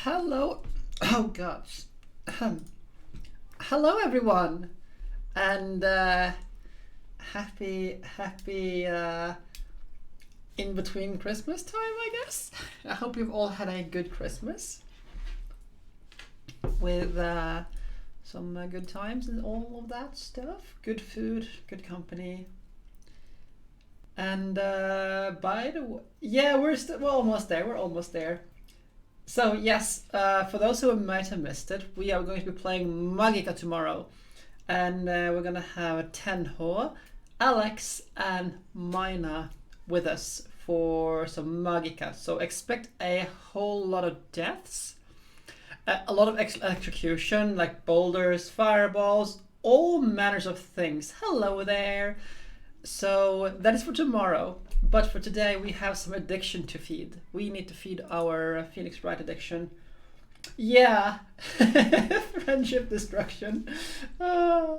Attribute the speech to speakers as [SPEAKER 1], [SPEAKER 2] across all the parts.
[SPEAKER 1] Hello. Oh gosh. Hello everyone, and happy in between Christmas time, I guess. I hope you've all had a good Christmas with some good times and all of that stuff. Good food, good company. And by the way, yeah, we're almost there. We're almost there. So yes, for those who might have missed it, we are going to be playing Magica tomorrow, and we're gonna have Tenho, Alex, and Mina with us for some Magica. So expect a whole lot of deaths, a lot of electrocution, like boulders, fireballs, all manners of things. Hello there. So that is for tomorrow. But for today, we have some addiction to feed. We need to feed our Phoenix Wright addiction. Yeah, friendship destruction. Uh,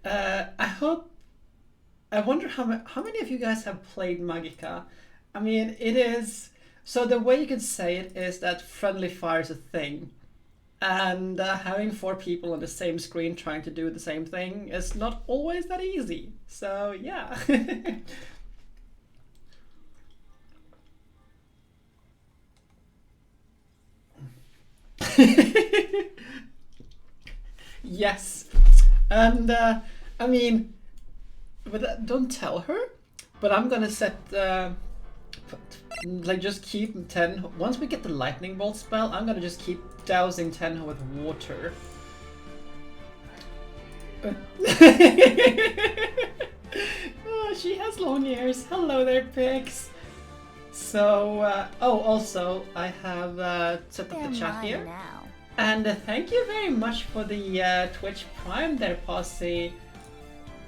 [SPEAKER 1] I hope. I wonder how many of you guys have played Magica. I mean, it is. So the way you can say it is that friendly fire is a thing, and having four people on the same screen trying to do the same thing is not always that easy. So yeah. Yes, and I mean, but don't tell her. But I'm gonna set like just keep ten. Once we get the lightning bolt spell, I'm gonna just keep dousing ten with water. Oh, she has long ears. Hello there, Pix. So, oh, also, I have set up the chat here. Now. And thank you very much for the Twitch Prime there, Posse.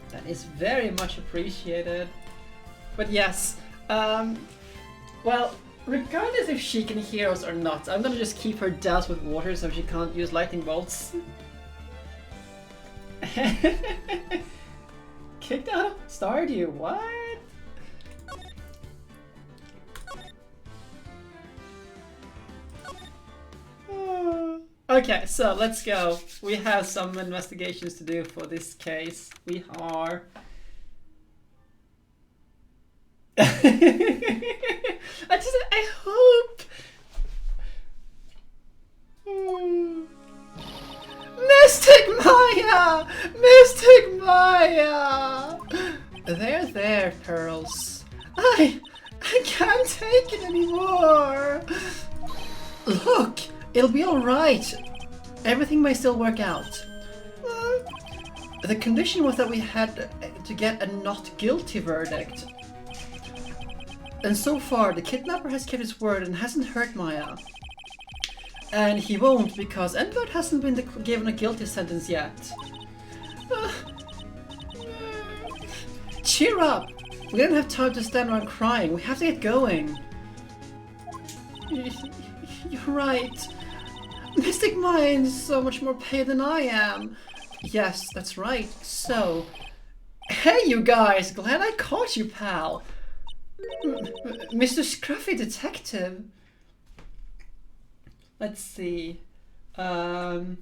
[SPEAKER 1] That is very much appreciated. But yes, well, regardless if she can hear us or not, I'm gonna just keep her doused with water so she can't use lightning bolts. Kicked out of Stardew, what? Okay, so let's go. We have some investigations to do for this case. We are. I hope. Mystic Maya! Mystic Maya! There, Pearls. I can't take it anymore. Look, it'll be alright. Everything may still work out. The condition was that we had to get a not guilty verdict. And so far, the kidnapper has kept his word and hasn't hurt Maya. And he won't because Engarde hasn't been given a guilty sentence yet. Cheer up! We don't have time to stand around crying. We have to get going. You're right. Mystic Maya is so much more paid than I am. Yes, that's right. So, hey you guys, glad I caught you, pal. Mr. Scruffy Detective. Let's see. Okay,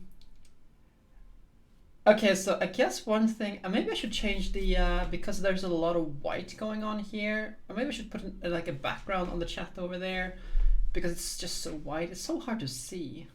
[SPEAKER 1] so I guess one thing, maybe I should change the, because there's a lot of white going on here, or maybe I should put like a background on the chat over there, because it's just so white, it's so hard to see.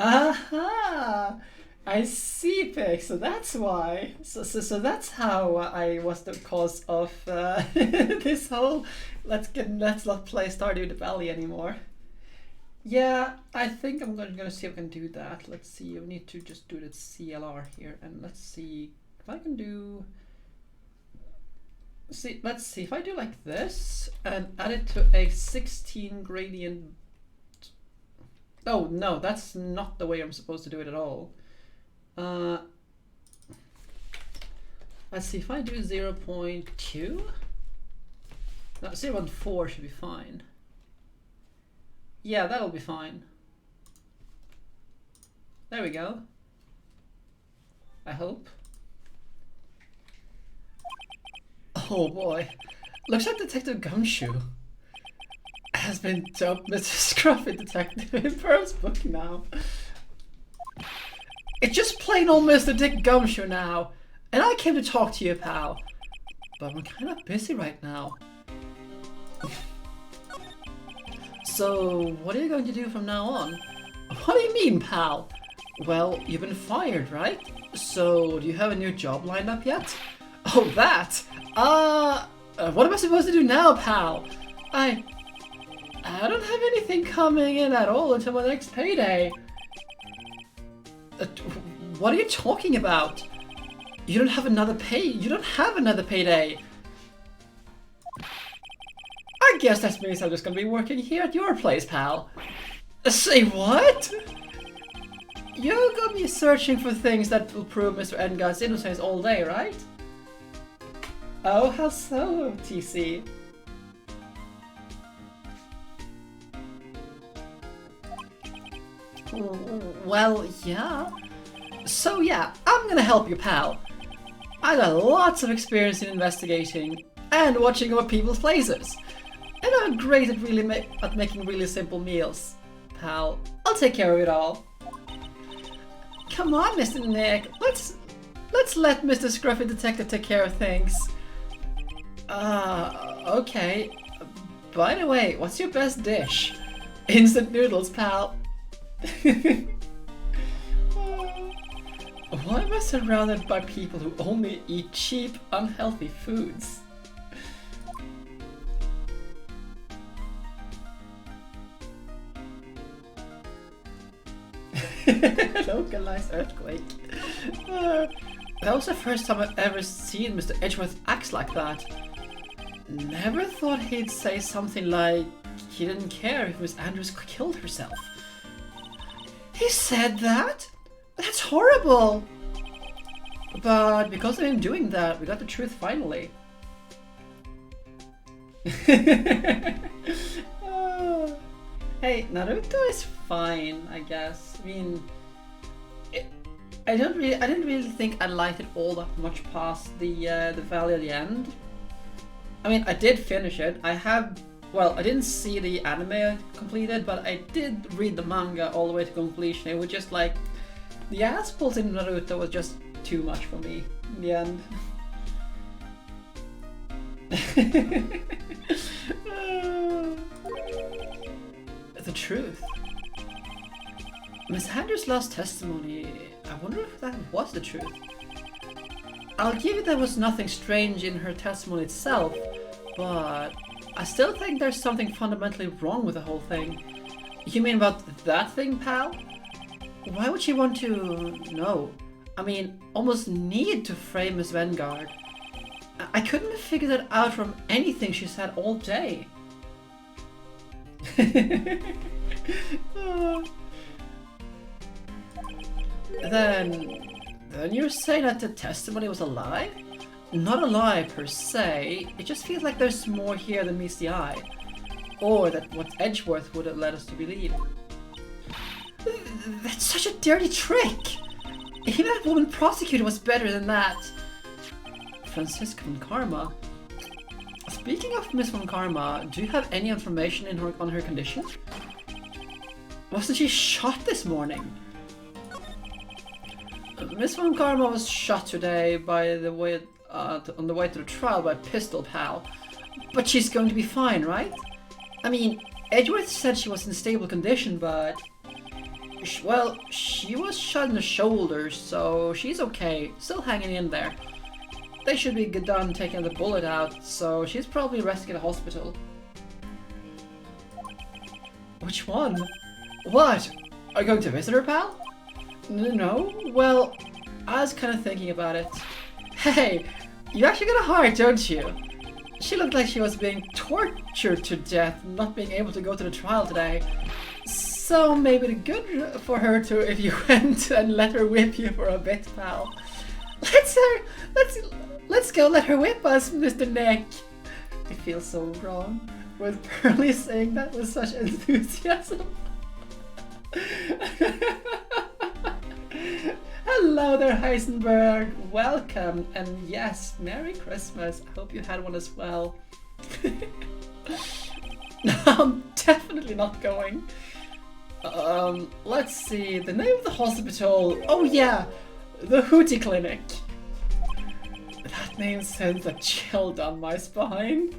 [SPEAKER 1] Aha! I see, Pig. So that's why. So that's how I was the cause of this whole let's not play Stardew Valley anymore. Yeah, I think I'm gonna see if I can do that. Let's see. We need to just do the CLR here, and let's see if I can do. Let's see if I do like this and add it to a 16 gradient. Oh no, that's not the way I'm supposed to do it at all. Let's see if I do 0.2. No, 0.4 should be fine. Yeah, that'll be fine. There we go. I hope. Oh boy. Looks like Detective Gumshoe has been dubbed Mr. Scruffy Detective in Pearl's book now. It's just plain old Mr. Dick Gumshoe now. And I came to talk to you, pal. But I'm kind of busy right now. So, what are you going to do from now on? What do you mean, pal? Well, you've been fired, right? So, do you have a new job lined up yet? Oh, that? What am I supposed to do now, pal? I don't have anything coming in at all until my next payday. What are you talking about? You don't have another payday. I guess that means I'm just gonna be working here at your place, pal. Say what? You're gonna be searching for things that will prove Mr. Engarde's innocence all day, right? Oh, how so, TC? Well, yeah. So yeah, I'm gonna help you, pal. I got lots of experience in investigating and watching over people's places. And I'm great at making really simple meals. Pal, I'll take care of it all. Come on, Mr. Nick. Let's let Mr. Scruffy Detective take care of things. Okay. By the way, what's your best dish? Instant noodles, pal. Why am I surrounded by people who only eat cheap, unhealthy foods? Localized earthquake. That was the first time I've ever seen Mr. Edgeworth act like that. Never thought he'd say something like he didn't care if Miss Andrews killed herself. He said that? That's horrible! But because of him doing that, we got the truth finally. Hey, Naruto is fine, I guess. I mean, I didn't really think I liked it all that much past the valley at the end. I mean, I did finish it. I didn't see the anime completed, but I did read the manga all the way to completion. It was just like, the assholes in Naruto was just too much for me in the end. The truth. Miss Andrews' last testimony, I wonder if that was the truth. I'll give you there was nothing strange in her testimony itself, but I still think there's something fundamentally wrong with the whole thing. You mean about that thing, pal? Why would she want to know? I mean, almost need to frame Miss Engarde. I couldn't have figured that out from anything she said all day. Then you're saying that the testimony was a lie? Not a lie per se, it just feels like there's more here than meets the eye. Or that what Edgeworth would have led us to believe. That's such a dirty trick! Even that woman prosecutor was better than that. Francisca von Karma. Speaking of Miss von Karma, do you have any information on her condition? Wasn't she shot this morning? Miss von Karma was shot today on the way to the trial by Pistol Pal. But she's going to be fine, right? I mean, Edgeworth said she was in stable condition, but... well, she was shot in the shoulder, so she's okay. Still hanging in there. They should be done taking the bullet out, so she's probably resting at a hospital. Which one? What? Are you going to visit her, pal? No? Well, I was kind of thinking about it. Hey, you actually got a heart, don't you? She looked like she was being tortured to death, not being able to go to the trial today. So maybe the good for her to if you went and let her whip you for a bit, pal. Let's go let her whip us, Mr. Nick. It feels so wrong with Pearly saying that with such enthusiasm. Hello there, Heisenberg. Welcome, and yes, Merry Christmas. I hope you had one as well. No, I'm definitely not going. Let's see. The name of the hospital. Oh yeah, the Hootie Clinic. That name sends a chill down my spine.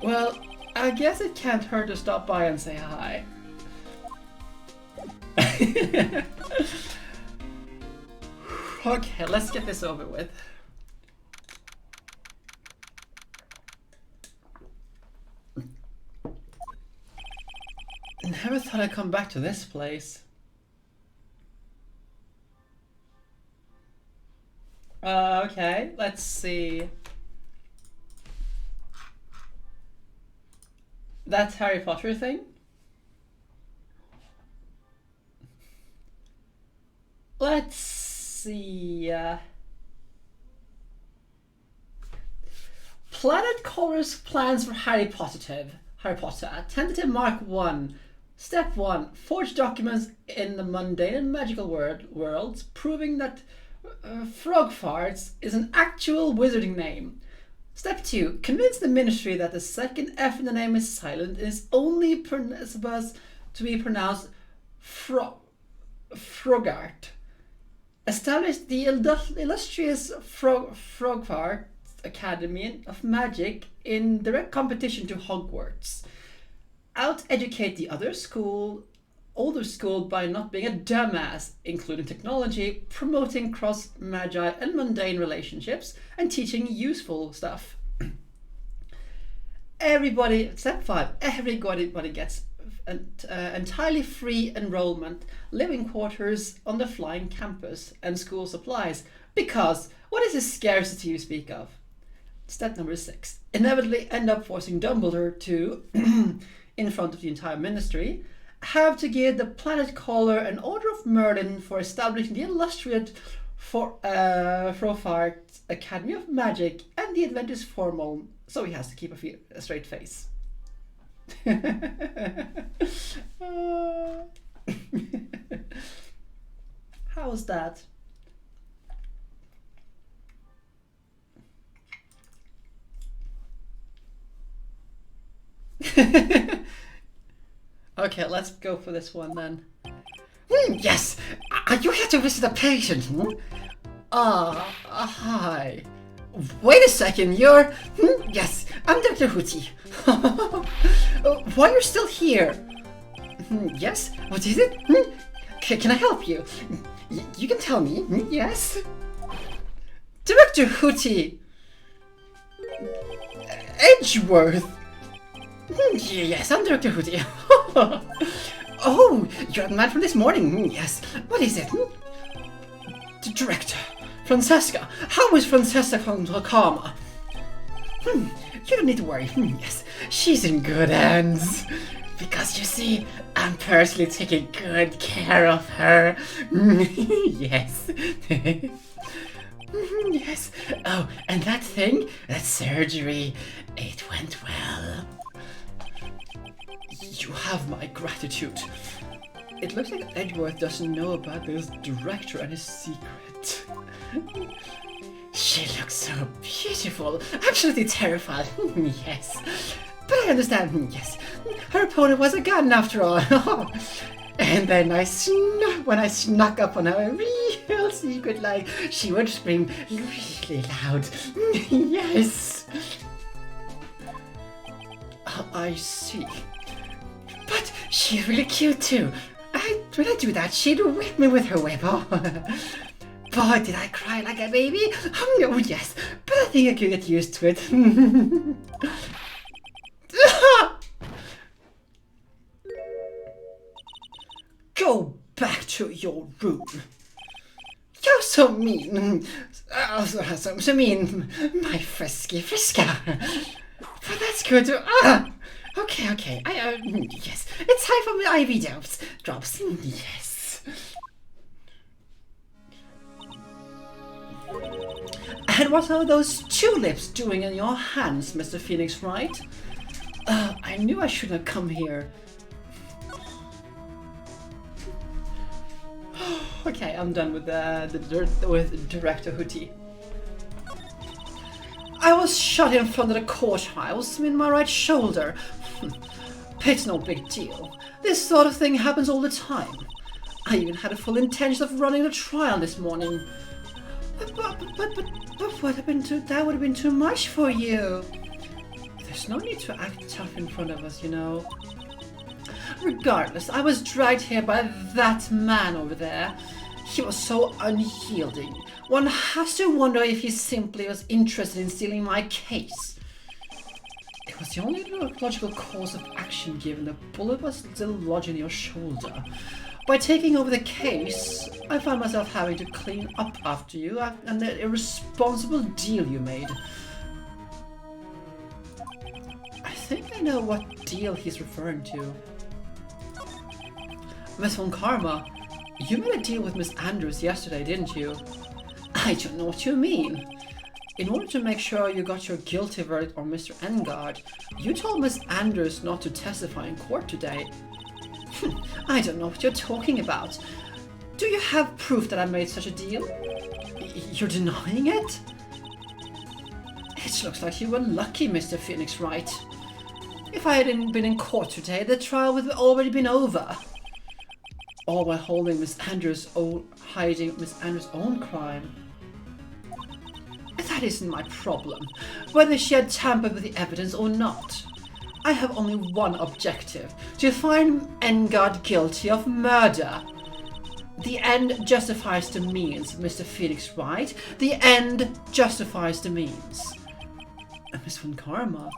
[SPEAKER 1] Well, I guess it can't hurt to stop by and say hi. Okay, let's get this over with. Never thought I'd come back to this place. Okay, let's see. That's Harry Potter thing? Let's see. Planet Colors plans for Harry Potter. Tentative Mark 1. Step 1. Forge documents in the mundane and magical worlds, proving that Frog Farts is an actual wizarding name. Step 2. Convince the Ministry that the second F in the name is silent and is only supposed to be pronounced Frogart. Establish the illustrious Frogfart Academy of Magic in direct competition to Hogwarts. Out-educate the older school by not being a dumbass, including technology, promoting cross-magi and mundane relationships, and teaching useful stuff. Step 5, everybody gets entirely free enrollment, living quarters on the flying campus, and school supplies, because what is this scarcity you speak of? Step number 6, inevitably end up forcing Dumbledore to, in front of the entire ministry, have to give the Planet Caller an Order of Merlin for establishing the illustrious Frofart Academy of Magic, and the event is formal, so he has to keep a straight face. How's that? Okay, let's go for this one then.
[SPEAKER 2] Yes! Are you here to visit a patient?
[SPEAKER 1] Hi.
[SPEAKER 2] Wait a second, you're... Yes, I'm Dr. Hootie.
[SPEAKER 1] Why you're still here?
[SPEAKER 2] Yes? What is it? Can I help you? You can tell me. Yes?
[SPEAKER 1] Director Hootie! Edgeworth!
[SPEAKER 2] Yes, I'm Dr. Hootie. Oh, you're the man from this morning. Yes. What is it?
[SPEAKER 1] The director, Francesca. How is Francesca from Magatama?
[SPEAKER 2] You don't need to worry. Yes, she's in good hands. Because you see, I'm personally taking good care of her. Yes. Yes. Oh, and that thing, that surgery, it went well.
[SPEAKER 1] You have my gratitude. It looks like Edgeworth doesn't know about this director and his secret.
[SPEAKER 2] She looks so beautiful, absolutely terrified. Yes. But I understand, yes. Her opponent was a gun after all. And then when I snuck up on her real secret, like, she would scream really loud. Yes.
[SPEAKER 1] I see.
[SPEAKER 2] But she's really cute too. When I do that, she'd whip me with her whip. Oh. Boy, did I cry like a baby. Oh yes, but I think I could get used to it.
[SPEAKER 1] Go back to your room.
[SPEAKER 2] You're so mean. So mean, my frisky frisker. But that's good. Okay. Yes. It's time for my IV drops. Yes.
[SPEAKER 1] And what are those tulips doing in your hands, Mr. Phoenix Wright? I knew I shouldn't have come here. Okay, I'm done with with Director Hootie. I was shot in front of the courthouse in my right shoulder. It's no big deal. This sort of thing happens all the time. I even had a full intention of running the trial this morning. But that would have been too much for you. There's no need to act tough in front of us, you know. Regardless, I was dragged here by that man over there. He was so unyielding. One has to wonder if he simply was interested in stealing my case. It was the only logical course of action given the bullet was still lodged in your shoulder. By taking over the case, I found myself having to clean up after you and the irresponsible deal you made. I think I know what deal he's referring to. Miss Von Karma, you made a deal with Miss Andrews yesterday, didn't you? I don't know what you mean. In order to make sure you got your guilty verdict on Mr. Engarde, you told Miss Andrews not to testify in court today. I don't know what you're talking about. Do you have proof that I made such a deal? You're denying it? It looks like you were lucky, Mr. Phoenix Wright. If I hadn't been in court today, the trial would have already been over. All while hiding Miss Andrews' own crime. That isn't my problem, whether she had tampered with the evidence or not. I have only one objective, to find Engarde guilty of murder. The end justifies the means, Mr. Phoenix Wright. The end justifies the means. Miss Von Karma,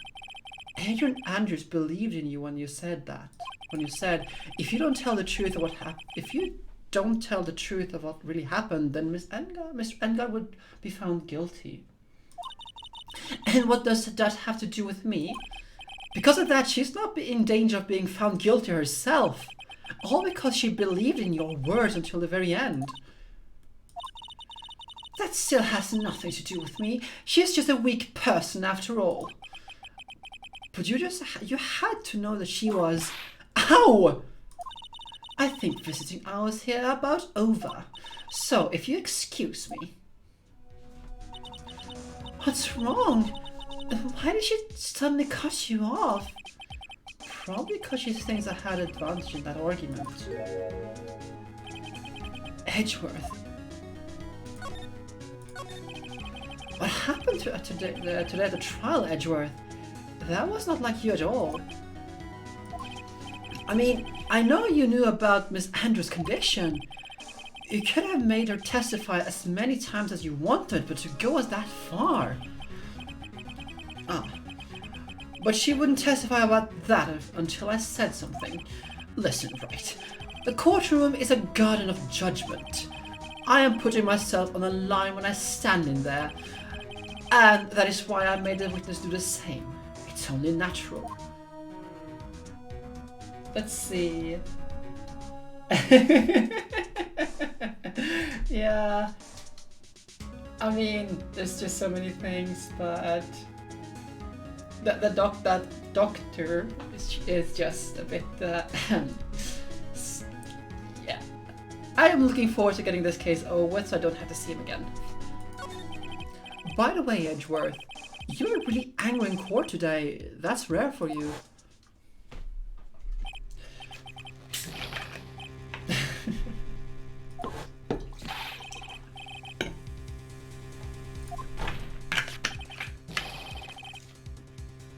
[SPEAKER 1] Adrian Andrews believed in you when you said that. When you said, if you don't tell the truth of what really happened, then Mr. Engarde would be found guilty. And what does that have to do with me? Because of that, she's not in danger of being found guilty herself. All because she believed in your words until the very end. That still has nothing to do with me. She's just a weak person after all. But you had to know that she was... Ow! I think visiting hours here are about over. So, if you excuse me... What's wrong? Why did she suddenly cut you off? Probably because she thinks I had advantage in that argument. Edgeworth. What happened today at the trial, Edgeworth? That was not like you at all. I mean, I know you knew about Miss Andrews' condition. You could have made her testify as many times as you wanted, but to go as that far... Ah. But she wouldn't testify about that until I said something. Listen, Wright. The courtroom is a garden of judgment. I am putting myself on the line when I stand in there. And that is why I made the witness do the same. It's only natural. Let's see. Yeah. I mean, there's just so many things, but that doctor is just a bit. Yeah. I am looking forward to getting this case over, so I don't have to see him again. By the way, Edgeworth, you were really angry in court today. That's rare for you.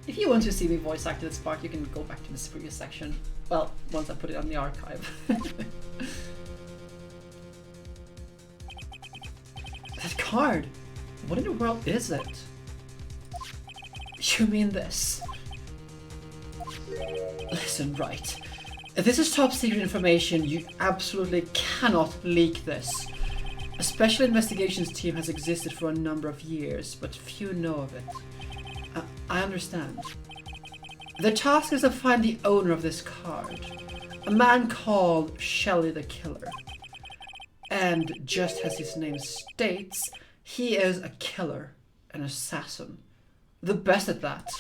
[SPEAKER 1] If you want to see me voice act this part, you can go back to this previous section. Well, once I put it on the archive. That card! What in the world is it? You mean this? Listen, Wright. This is top secret information. You absolutely cannot leak this. A special investigations team has existed for a number of years, but few know of it. I understand. The task is to find the owner of this card. A man called Shelley the Killer. And just as his name states, he is a killer, an assassin. The best at that.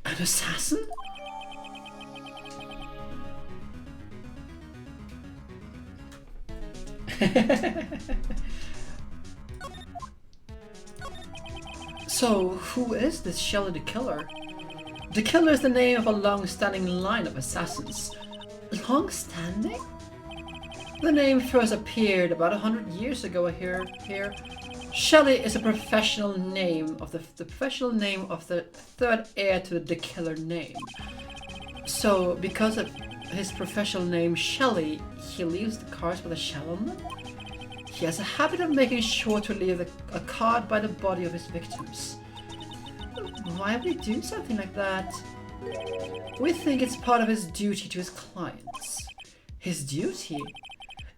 [SPEAKER 1] An assassin? So, who is this Shelly the Killer? The Killer is the name of a long-standing line of assassins. Long-standing? The name first appeared about 100 years ago here. Shelly is a professional name of the professional name of the third heir to the Killer name. So, because of his professional name Shelly, he leaves the cards with a shell on them? He has a habit of making sure to leave a card by the body of his victims. Why would he do something like that? We think it's part of his duty to his clients. His duty?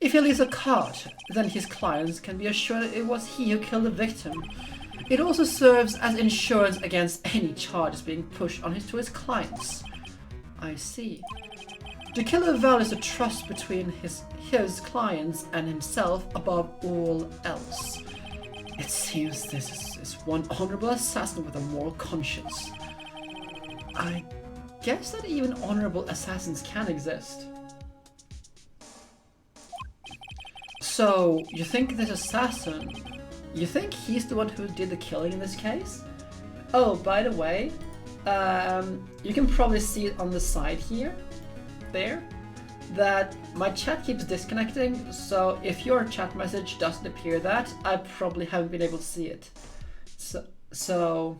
[SPEAKER 1] If he leaves a card, then his clients can be assured that it was he who killed the victim. It also serves as insurance against any charges being pushed on to his clients. I see. The Killer values the trust between his clients and himself above all else. It seems this is one honorable assassin with a moral conscience. I guess that even honorable assassins can exist. So, you think this assassin, you think he's the one who did the killing in this case? Oh, by the way, you can probably see it on the side here, there, that my chat keeps disconnecting, so if your chat message doesn't appear that, I probably haven't been able to see it. So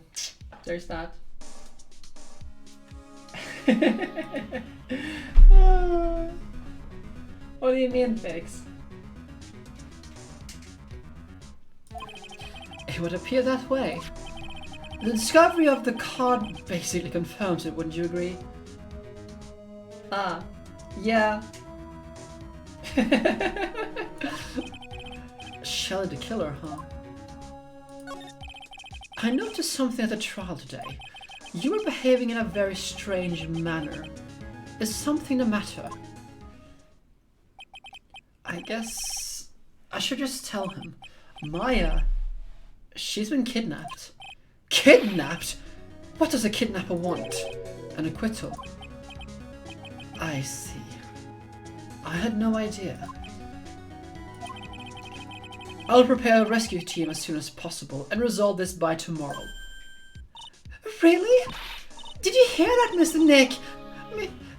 [SPEAKER 1] there's that. What do you mean, Fix? It would appear that way. The discovery of the card basically confirms it, wouldn't you agree? Ah, yeah. Shelly the Killer, huh? I noticed something at the trial today. You were behaving in a very strange manner. Is something the matter? I guess I should just tell him. Maya, she's been kidnapped. Kidnapped? What does a kidnapper want? An acquittal? I see. I had no idea. I'll prepare a rescue team as soon as possible and resolve this by tomorrow. Really? Did you hear that, Mr. Nick?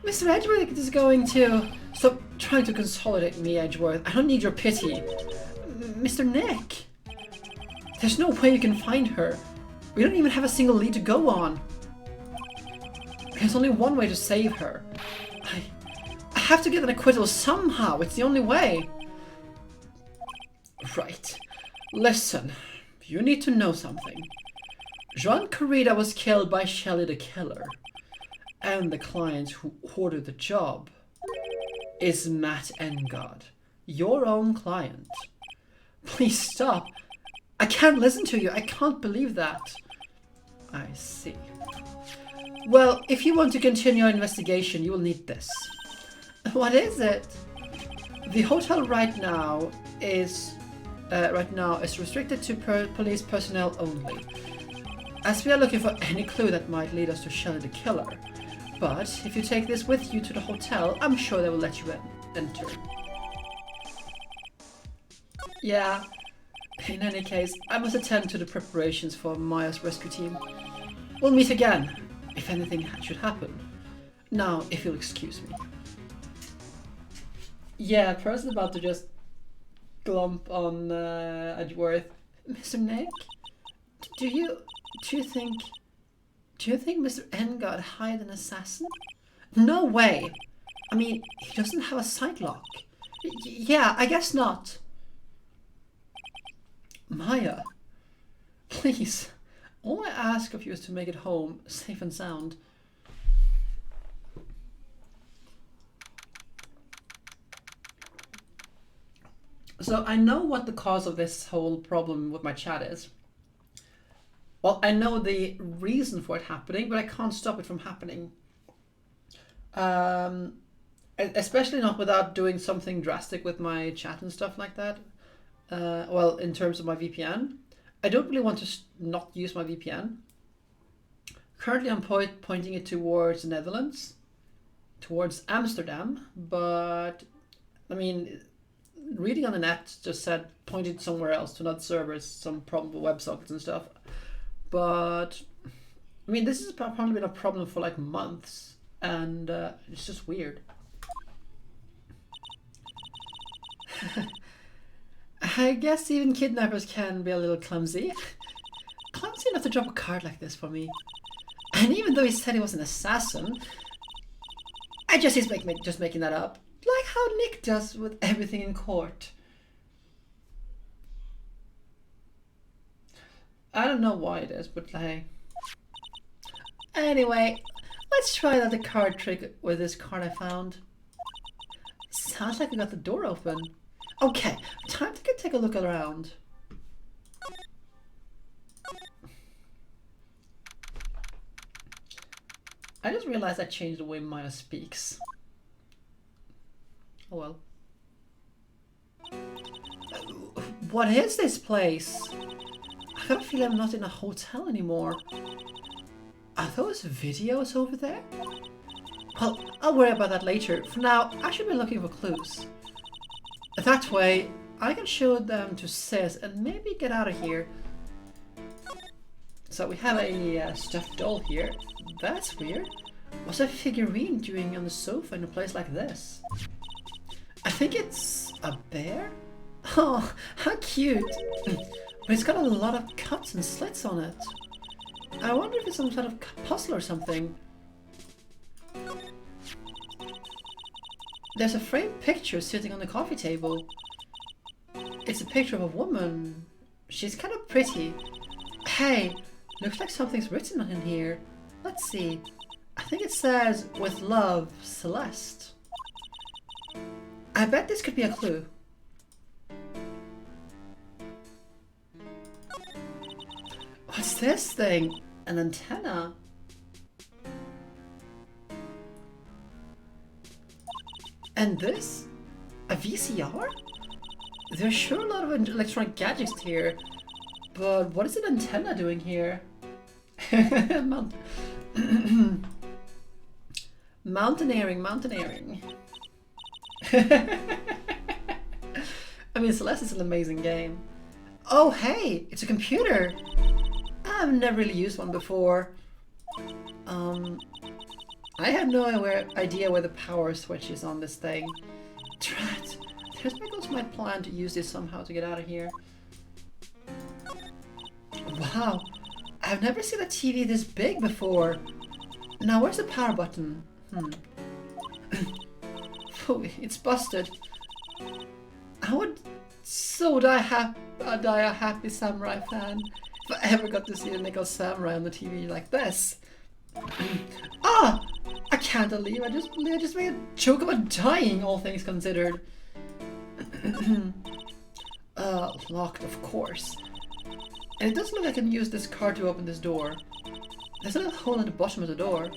[SPEAKER 1] Mr. Edgeworth is going to... Stop trying to consolidate me, Edgeworth. I don't need your pity. Mr. Nick? There's no way you can find her. We don't even have a single lead to go on. There's only one way to save her. I have to get an acquittal somehow. It's the only way. Right. Listen, you need to know something. Joan Corrida was killed by Shelly the Killer. And the client who ordered the job is Matt Engarde, your own client. Please stop. I can't listen to you. I can't believe that. I see. Well, if you want to continue our investigation, you will need this. What is it? The hotel right now is restricted to police personnel only, as we are looking for any clue that might lead us to Shelly the Killer. But if you take this with you to the hotel, I'm sure they will let you enter. Yeah. In any case, I must attend to the preparations for Maya's rescue team. We'll meet again, if anything should happen. Now, if you'll excuse me. Yeah, person about to just glump on Edgeworth. Mr. Nick, do you think Mr. Engarde hired an assassin? No way. I mean, he doesn't have a sight lock. Yeah, I guess not. Maya, please. All I ask of you is to make it home, safe and sound. So I know what the cause of this whole problem with my chat is. Well, I know the reason for it happening, but I can't stop it from happening. Especially not without doing something drastic with my chat and stuff like that. Well, in terms of my VPN. I don't really want to not use my VPN. Currently I'm pointing it towards the Netherlands, towards Amsterdam, but I mean, reading on the net just said pointed somewhere else to another servers, some problem with WebSockets and stuff. But I mean, this has probably been a problem for like months, and it's just weird. I guess even kidnappers can be a little clumsy. Clumsy enough to drop a card like this for me. And even though he said he was an assassin, I guess he's just making that up. Like how Nick does with everything in court. I don't know why it is, but hey. Anyway, let's try another card trick with this card I found. Sounds like we got the door open. Okay, time to take a look around. I just realized I changed the way Maya speaks. Oh well. What is this place? I got a feeling I'm not in a hotel anymore. Are those videos over there? Well, I'll worry about that later. For now, I should be looking for clues. That way, I can show them to Sis and maybe get out of here. So we have a stuffed doll here. That's weird. What's a figurine doing on the sofa in a place like this? I think it's a bear? Oh, how cute! But it's got a lot of cuts and slits on it. I wonder if it's some sort of puzzle or something. There's a framed picture sitting on the coffee table. It's a picture of a woman. She's kind of pretty. Hey, looks like something's written in here. Let's see. I think it says, "With love, Celeste." I bet this could be a clue. What's this thing? An antenna? And this? A VCR? There's sure a lot of electronic gadgets here, but what is an antenna doing here? Mountaineering. I mean, Celeste is an amazing game. Oh hey, it's a computer! I've never really used one before. I have no idea where the power switch is on this thing. Drat! There goes my plan to use this somehow to get out of here. Wow! I've never seen a TV this big before. Now where's the power button? Oh, it's busted. I would so die a happy samurai fan if I ever got to see a nickel samurai on the TV like this. Ah! I can't believe I just made a joke about dying, all things considered. Locked, of course. And it does look like I can use this card to open this door. There's a little hole at the bottom of the door.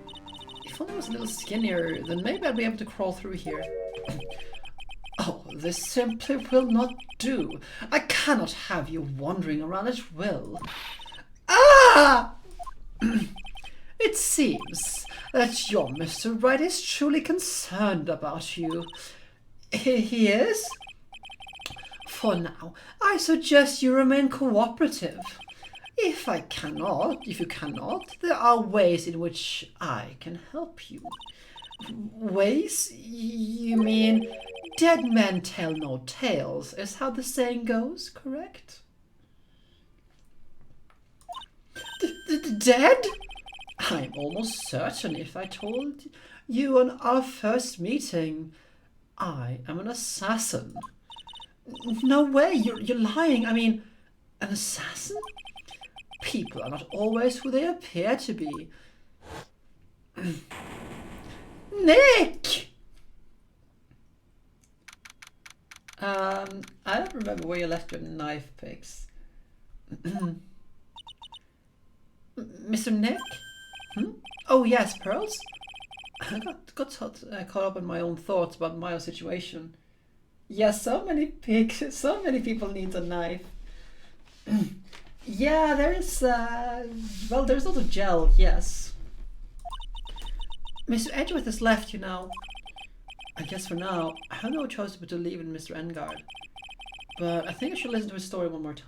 [SPEAKER 1] If only it was a little skinnier, then maybe I'd be able to crawl through here. Oh, this simply will not do. I cannot have you wandering around at will. Ah! It seems that your Mr. Wright is truly concerned about you. He is? For now, I suggest you remain cooperative. If you cannot, there are ways in which I can help you. Ways? You mean dead men tell no tales, is how the saying goes, correct? Dead? I'm almost certain if I told you on our first meeting, I am an assassin. No way, you're lying. I mean, an assassin? People are not always who they appear to be. Nick! I don't remember where you left your knife picks. Mr. Nick? Oh yes, Pearls? I got caught up in my own thoughts about my own situation. Yes, so many people need a knife. Yeah, there's there's lots of gel, yes. Mr. Edgeworth has left, you know. I guess for now, I have no choice but to leave in Mr. Engarde. But I think I should listen to his story one more time.